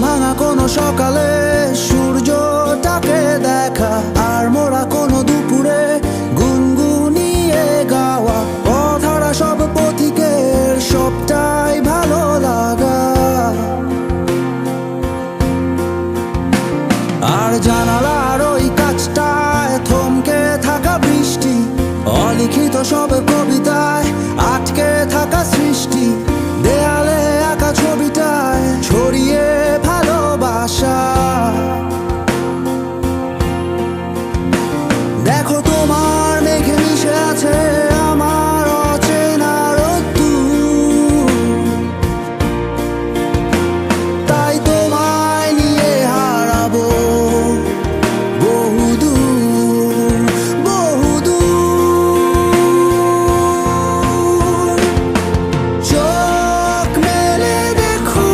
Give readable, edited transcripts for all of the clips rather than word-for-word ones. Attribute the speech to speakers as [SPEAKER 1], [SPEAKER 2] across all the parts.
[SPEAKER 1] ভাঙা কোনো সকালে সূর্যটাকে দেখা, আর মোরা কোনো দুপুরে গুনগুনিয়ে গাওয়া অধারা সব পথিকের সবটাই ভালো লাগা। আর জানালার ওই কাছটায় থমকে থাকা বৃষ্টি, অলিখিত সব কবিতায় আটকে থাকা সৃষ্টি, দেয়ালে আঁকা ছবিটায় ছড়িয়ে ভালোবাসা। দেখো তোমার মেঘে মিশে আছে আমার অচেনা রোদ্দুর, তাই তোমায় নিয়ে হারাবো বহুদূর বহুদূর। চোখ মেলে দেখো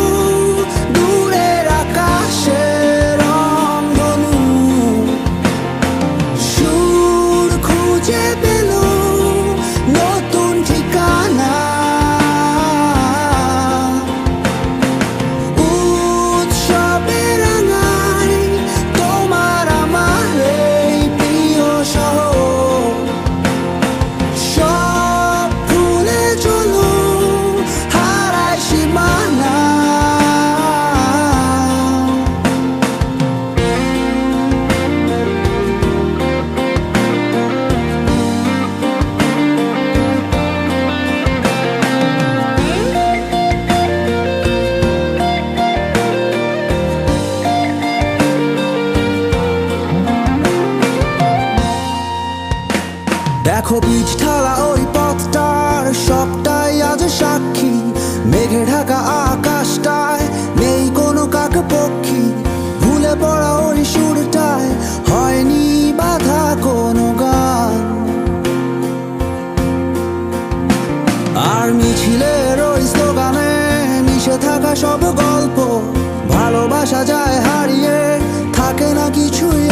[SPEAKER 1] দূরের আকাশের রংধনু, সুর খুঁজে পেল নতুন ঠিকানা। উৎসবে রাঙায় তোমার আমার এই প্রিয় শহর, সব ভুলে চলো হারায় সীমানা। দেখো বীজ ঢালা ওই পথটার সবটাই আজ সাক্ষী, মেঘে ঢাকা আকাশটায় নেই কোনো কাক পক্ষী, ভুলে পড়া ওই সুরটায় হয়নি বাধা কোনো গান। আর মিছিলের ওই স্লোগানে মিশে থাকা সব গল্প, ভালোবাসা যায় হারিয়ে থাকে না কিছুই